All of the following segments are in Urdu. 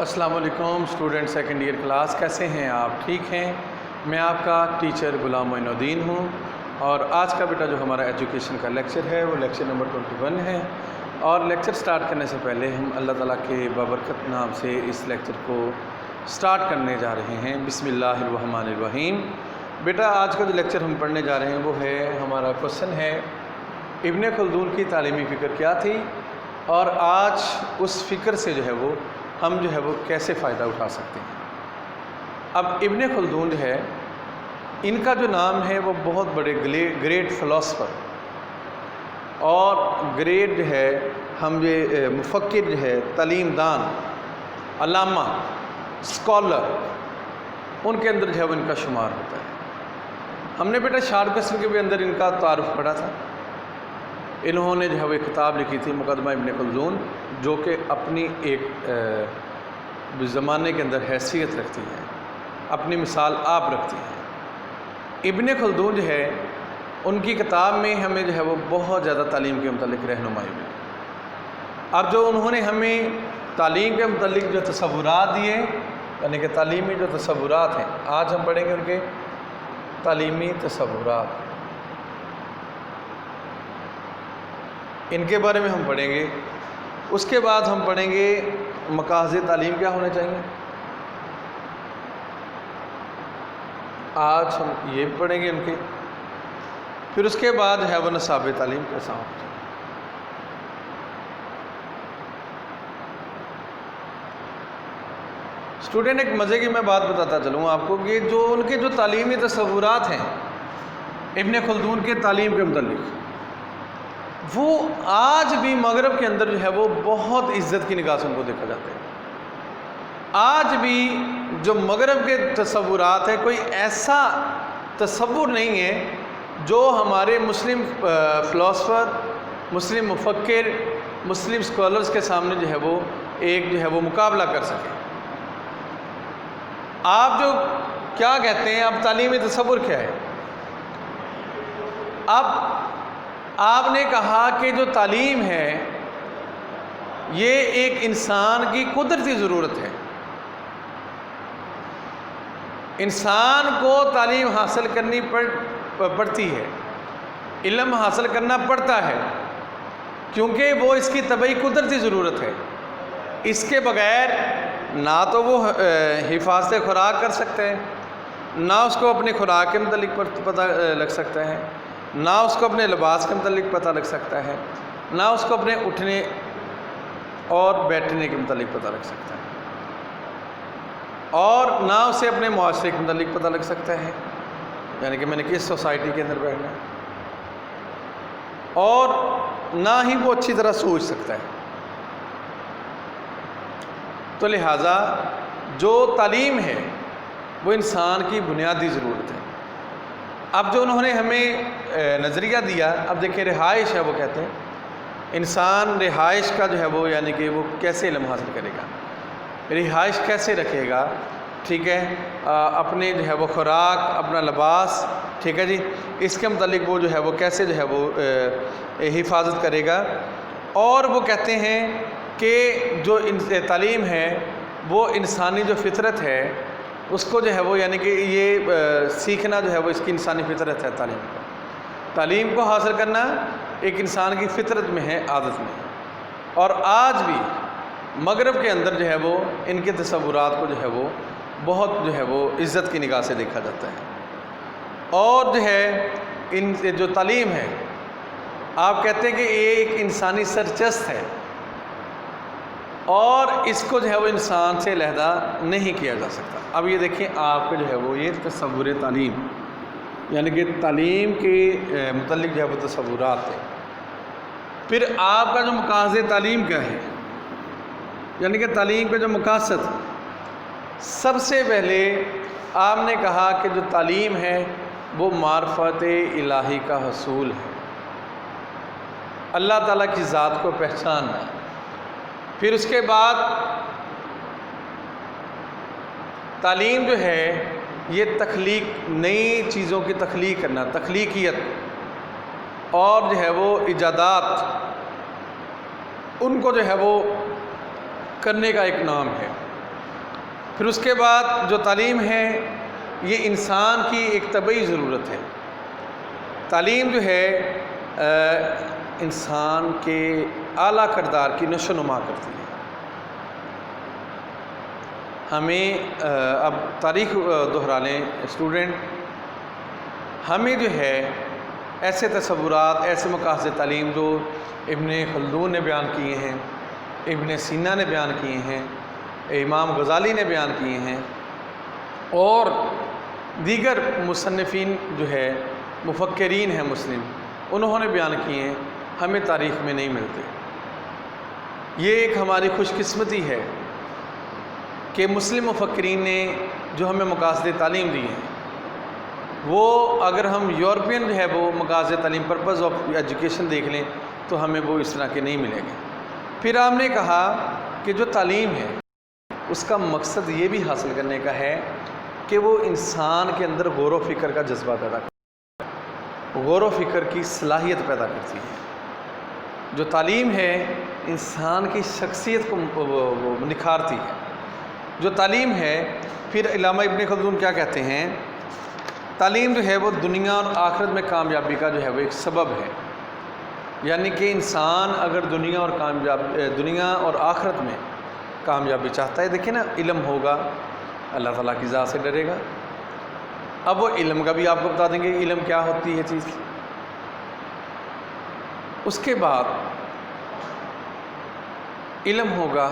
السلام علیکم اسٹوڈنٹ سیکنڈ ایئر کلاس، کیسے ہیں آپ؟ ٹھیک ہیں؟ میں آپ کا ٹیچر غلام معین الدین ہوں، اور آج کا بیٹا جو ہمارا ایجوکیشن کا لیکچر ہے وہ لیکچر نمبر 21 ہے۔ اور لیکچر سٹارٹ کرنے سے پہلے ہم اللہ تعالیٰ کے بابرکت نام سے اس لیکچر کو سٹارٹ کرنے جا رہے ہیں۔ بسم اللہ الرحمن الرحیم۔ بیٹا آج کا جو لیکچر ہم پڑھنے جا رہے ہیں وہ ہے، ہمارا کوشچن ہے ابن خلدون کی تعلیمی فکر کیا تھی، اور آج اس فکر سے جو ہے وہ ہم جو ہے وہ کیسے فائدہ اٹھا سکتے ہیں۔ اب ابن خلدون جو ہے، ان کا جو نام ہے وہ بہت بڑے گریٹ فلاسفر اور گریٹ جو ہے ہم یہ مفکر جو ہے، تعلیم دان، علامہ، اسکالر، ان کے اندر جو ہے وہ ان کا شمار ہوتا ہے۔ ہم نے بیٹا شارٹ قسم کے بھی اندر ان کا تعارف پڑھا تھا۔ انہوں نے جو ہے وہ ایک کتاب لکھی تھی مقدمہ ابن خلدون، جو کہ اپنی ایک زمانے کے اندر حیثیت رکھتی ہے، اپنی مثال آپ رکھتی ہیں۔ ابن خلدون جو ہے، ان کی کتاب میں ہمیں جو ہے وہ بہت زیادہ تعلیم کے متعلق رہنمائی ملی۔ اب جو انہوں نے ہمیں تعلیم کے متعلق جو تصورات دیے، یعنی کہ تعلیمی جو تصورات ہیں، آج ہم پڑھیں گے ان کے تعلیمی تصورات، ان کے بارے میں ہم پڑھیں گے۔ اس کے بعد ہم پڑھیں گے مقاصد تعلیم کیا ہونے چاہیے، آج ہم یہ پڑھیں گے ان کے۔ پھر اس کے بعد ہے وہ نصاب تعلیم کیسا ہونا چاہیے۔ اسٹوڈنٹ ایک مزے کی میں بات بتاتا چلوں آپ کو کہ جو ان کے جو تعلیمی تصورات ہیں ابن خلدون کے تعلیم کے متعلق، وہ آج بھی مغرب کے اندر جو ہے وہ بہت عزت کی نگاہ سے ان کو دیکھا جاتا ہے۔ آج بھی جو مغرب کے تصورات ہیں، کوئی ایسا تصور نہیں ہے جو ہمارے مسلم فلاسفر، مسلم مفکر، مسلم اسکالرز کے سامنے جو ہے وہ ایک جو ہے وہ مقابلہ کر سکے۔ آپ جو کیا کہتے ہیں، اب تعلیمی تصور کیا ہے؟ اب آپ نے کہا کہ جو تعلیم ہے یہ ایک انسان کی قدرتی ضرورت ہے، انسان کو تعلیم حاصل کرنی پڑتی ہے، علم حاصل کرنا پڑتا ہے، کیونکہ وہ اس کی طبعی قدرتی ضرورت ہے۔ اس کے بغیر نہ تو وہ حفاظت خوراک کر سکتے ہیں، نہ اس کو اپنی خوراک کے متعلق پتہ لگ سکتا ہے، نہ اس کو اپنے لباس کے متعلق پتہ لگ سکتا ہے، نہ اس کو اپنے اٹھنے اور بیٹھنے کے متعلق پتہ لگ سکتا ہے، اور نہ اسے اپنے معاشرے کے متعلق پتہ لگ سکتا ہے، یعنی کہ میں نے کس سوسائٹی کے اندر بیٹھنا ہے، اور نہ ہی وہ اچھی طرح سوچ سکتا ہے۔ تو لہٰذا جو تعلیم ہے وہ انسان کی بنیادی ضرورت ہے۔ اب جو انہوں نے ہمیں نظریہ دیا، اب دیکھیں رہائش ہے، وہ کہتے ہیں انسان رہائش کا جو ہے وہ، یعنی کہ وہ کیسے علم حاصل کرے گا، رہائش کیسے رکھے گا، ٹھیک ہے، اپنے جو ہے وہ خوراک، اپنا لباس، ٹھیک ہے جی، اس کے متعلق وہ جو ہے وہ کیسے جو ہے وہ حفاظت کرے گا۔ اور وہ کہتے ہیں کہ جو تعلیم ہے وہ انسانی جو فطرت ہے اس کو جو ہے وہ، یعنی کہ یہ سیکھنا جو ہے وہ اس کی انسانی فطرت ہے۔ تعلیم کو حاصل کرنا ایک انسان کی فطرت میں ہے، عادت میں ہے، اور آج بھی مغرب کے اندر جو ہے وہ ان کے تصورات کو جو ہے وہ بہت جو ہے وہ عزت کی نگاہ سے دیکھا جاتا ہے۔ اور جو ہے ان جو تعلیم ہے، آپ کہتے ہیں کہ یہ ایک انسانی سرچست ہے، اور اس کو جو ہے وہ انسان سے علیحدہ نہیں کیا جا سکتا۔ اب یہ دیکھیں آپ کا جو ہے وہ یہ تصور تعلیم، یعنی کہ تعلیم کے متعلق جو ہے وہ تصورات ہیں۔ پھر آپ کا جو مقاصد تعلیم کیا ہے، یعنی کہ تعلیم کے جو مقاصد، سب سے پہلے آپ نے کہا کہ جو تعلیم ہے وہ معرفت الہی کا حصول ہے، اللہ تعالیٰ کی ذات کو پہچاننا ہے۔ پھر اس کے بعد تعلیم جو ہے یہ تخلیق، نئی چیزوں کی تخلیق کرنا، تخلیقیت، اور جو ہے وہ ایجادات، ان کو جو ہے وہ کرنے کا ایک نام ہے۔ پھر اس کے بعد جو تعلیم ہے یہ انسان کی ایک طبعی ضرورت ہے۔ تعلیم جو ہے انسان کے اعلیٰ کردار کی نشو و نما کرتی ہے۔ ہمیں اب تاریخ دہرا لیں اسٹوڈنٹ، ہمیں جو ہے ایسے تصورات، ایسے مقاصد تعلیم جو ابن خلدون نے بیان کیے ہیں، ابن سینا نے بیان کیے ہیں، امام غزالی نے بیان کیے ہیں، اور دیگر مصنفین جو ہے مفکرین ہیں مسلم، انہوں نے بیان کیے ہیں، ہمیں تاریخ میں نہیں ملتے۔ یہ ایک ہماری خوش قسمتی ہے کہ مسلم مفکرین نے جو ہمیں مقاصد تعلیم دی ہیں، وہ اگر ہم یورپین جو ہے وہ مقاصد تعلیم پرپز آف ایجوکیشن دیکھ لیں تو ہمیں وہ اس طرح کے نہیں ملیں گے۔ پھر ہم نے کہا کہ جو تعلیم ہے اس کا مقصد یہ بھی حاصل کرنے کا ہے کہ وہ انسان کے اندر غور و فکر کا جذبہ پیدا کرتی ہے، غور و فکر کی صلاحیت پیدا کرتی ہے۔ جو تعلیم ہے انسان کی شخصیت کو نکھارتی ہے۔ جو تعلیم ہے، پھر علامہ ابن خلدون کیا کہتے ہیں، تعلیم جو ہے وہ دنیا اور آخرت میں کامیابی کا جو ہے وہ ایک سبب ہے۔ یعنی کہ انسان اگر دنیا اور آخرت میں کامیابی چاہتا ہے، دیکھیں نا، علم ہوگا اللہ تعالیٰ کی ذات سے ڈرے گا۔ اب وہ علم کا بھی آپ کو بتا دیں گے علم کیا ہوتی ہے چیز۔ اس کے بعد علم ہوگا،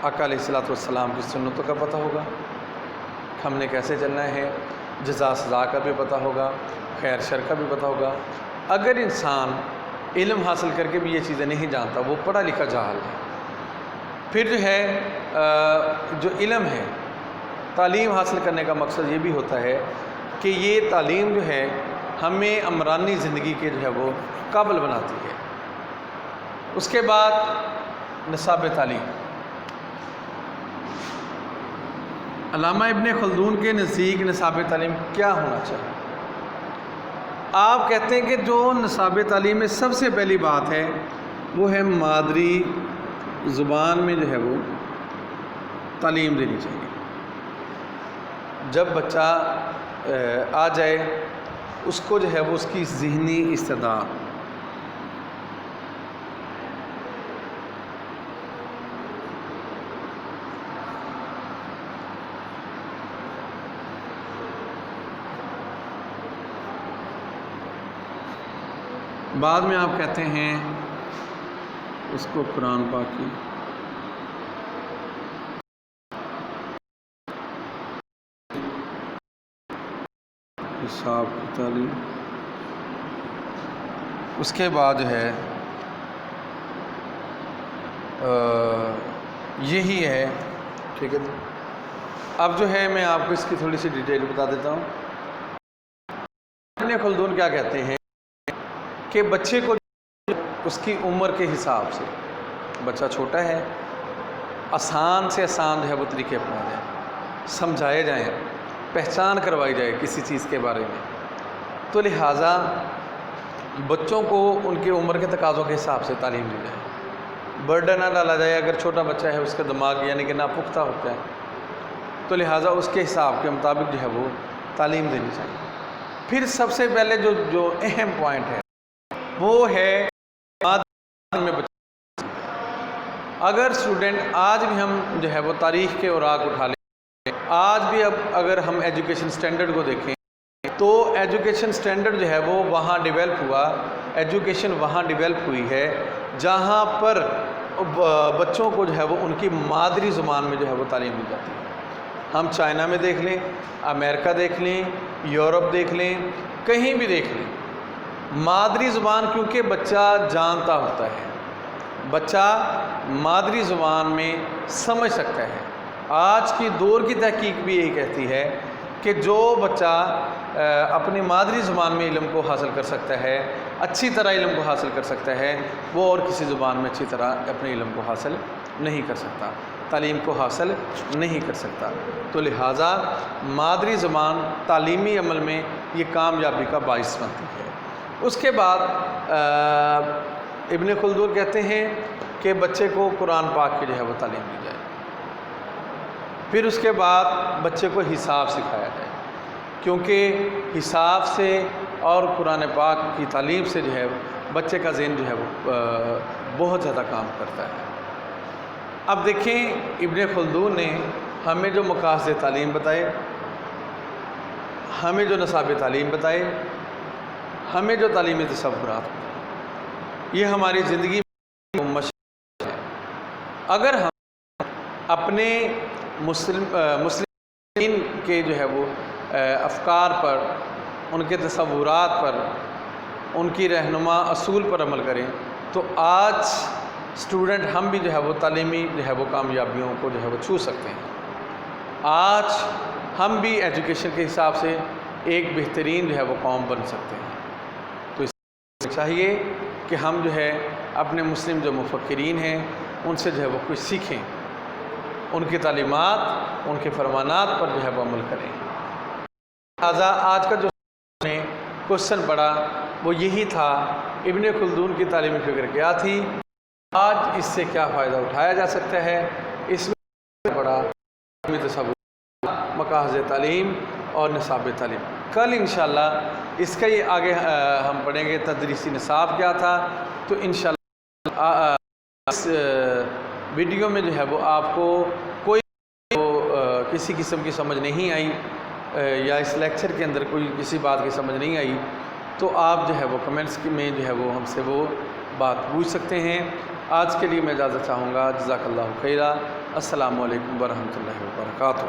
آقا علیہ الصلوۃ والسلام کی سنتوں کا پتہ ہوگا، ہم نے کیسے چلنا ہے، جزا سزا کا بھی پتہ ہوگا، خیر شر کا بھی پتہ ہوگا۔ اگر انسان علم حاصل کر کے بھی یہ چیزیں نہیں جانتا، وہ پڑھا لکھا جاہل ہے۔ پھر جو ہے جو علم ہے، تعلیم حاصل کرنے کا مقصد یہ بھی ہوتا ہے کہ یہ تعلیم جو ہے ہمیں عمرانی زندگی کے جو ہے وہ قابل بناتی ہے۔ اس کے بعد نصاب تعلیم، علامہ ابن خلدون کے نزدیک نصاب تعلیم کیا ہونا چاہیے؟ آپ کہتے ہیں کہ جو نصاب تعلیم میں سب سے پہلی بات ہے وہ ہے مادری زبان میں جو ہے وہ تعلیم دینی چاہیے۔ جب بچہ آ جائے اس کو جو ہے وہ اس کی ذہنی استعداد، بعد میں آپ کہتے ہیں اس کو قرآن پاک کی حساب کی تعلیم، اس کے بعد جو ہے یہی ہے، ٹھیک ہے۔ اب جو ہے میں آپ کو اس کی تھوڑی سی ڈیٹیل بتا دیتا ہوں۔ ابن خلدون کیا کہتے ہیں کہ بچے کو اس کی عمر کے حساب سے، بچہ چھوٹا ہے، آسان سے آسان جو ہے وہ طریقے اپنائے جائیں، سمجھائے جائیں، پہچان کروائی جائے کسی چیز کے بارے میں۔ تو لہٰذا بچوں کو ان کے عمر کے تقاضوں کے حساب سے تعلیم دی جائے، برڈن نہ ڈالا جائے۔ اگر چھوٹا بچہ ہے اس کا دماغ یعنی کہ ناپختہ ہوتا ہے، تو لہٰذا اس کے حساب کے مطابق جو ہے وہ تعلیم دینی چاہیے۔ پھر سب سے پہلے جو اہم پوائنٹ ہے وہ ہے میں بچہ۔ اگر اسٹوڈنٹ آج بھی ہم جو ہے وہ تاریخ کے اوراق اٹھا لیں، آج بھی اب اگر ہم ایجوکیشن سٹینڈرڈ کو دیکھیں تو ایجوکیشن سٹینڈرڈ جو ہے وہ وہاں ڈیولپ ہوا، ایجوکیشن وہاں ڈیولپ ہوئی ہے جہاں پر بچوں کو جو ہے وہ ان کی مادری زبان میں جو ہے وہ تعلیم دی جاتی ہے۔ ہم چائنا میں دیکھ لیں، امریکہ دیکھ لیں، یورپ دیکھ لیں، کہیں بھی دیکھ لیں، مادری زبان کیونکہ بچہ جانتا ہوتا ہے، بچہ مادری زبان میں سمجھ سکتا ہے۔ آج کی دور کی تحقیق بھی یہی کہتی ہے کہ جو بچہ اپنی مادری زبان میں علم کو حاصل کر سکتا ہے، اچھی طرح علم کو حاصل کر سکتا ہے، وہ اور کسی زبان میں اچھی طرح اپنے علم کو حاصل نہیں کر سکتا، تعلیم کو حاصل نہیں کر سکتا۔ تو لہٰذا مادری زبان تعلیمی عمل میں یہ کامیابی کا باعث بنتی ہے۔ اس کے بعد ابن خلدون کہتے ہیں کہ بچے کو قرآن پاک کی جو ہے وہ تعلیم دی جائے۔ پھر اس کے بعد بچے کو حساب سکھایا جائے، کیونکہ حساب سے اور قرآن پاک کی تعلیم سے جو ہے بچے کا ذہن جو ہے وہ بہت زیادہ کام کرتا ہے۔ اب دیکھیں ابن خلدون نے ہمیں جو مقاصد تعلیم بتائے، ہمیں جو نصاب تعلیم بتائے، ہمیں جو تعلیمی تصورات بتائے، یہ ہماری زندگی میں مشہور ہے۔ اگر ہم اپنے مسلمین کے جو ہے وہ افکار پر، ان کے تصورات پر، ان کی رہنما اصول پر عمل کریں تو آج اسٹوڈنٹ ہم بھی جو ہے وہ تعلیمی جو ہے وہ کامیابیوں کو جو ہے وہ چھو سکتے ہیں۔ آج ہم بھی ایجوکیشن کے حساب سے ایک بہترین جو ہے وہ قوم بن سکتے ہیں۔ تو اس سے چاہیے کہ ہم جو ہے اپنے مسلم جو مفکرین ہیں ان سے جو ہے وہ کچھ سیکھیں، ان کی تعلیمات، ان کے فرمانات پر جو ہے وہ عمل کریں۔ لہٰذا آج کا جو کوشچن پڑا وہ یہی تھا، ابن خلدون کی تعلیمی فکر کیا تھی، آج اس سے کیا فائدہ اٹھایا جا سکتا ہے۔ اس میں بڑا مقاصد تعلیم اور نصاب تعلیم۔ کل انشاءاللہ اس کا یہ آگے ہم پڑھیں گے تدریسی نصاب کیا تھا۔ تو انشاءاللہ اس ویڈیو میں جو ہے وہ آپ کو کوئی کسی قسم کی سمجھ نہیں آئی یا اس لیکچر کے اندر کوئی کسی بات کی سمجھ نہیں آئی تو آپ جو ہے وہ کمنٹس میں جو ہے وہ ہم سے وہ بات پوچھ سکتے ہیں۔ آج کے لیے میں اجازت چاہوں گا۔ جزاک اللہ خیرہ۔ السلام علیکم ورحمۃ اللہ وبرکاتہ۔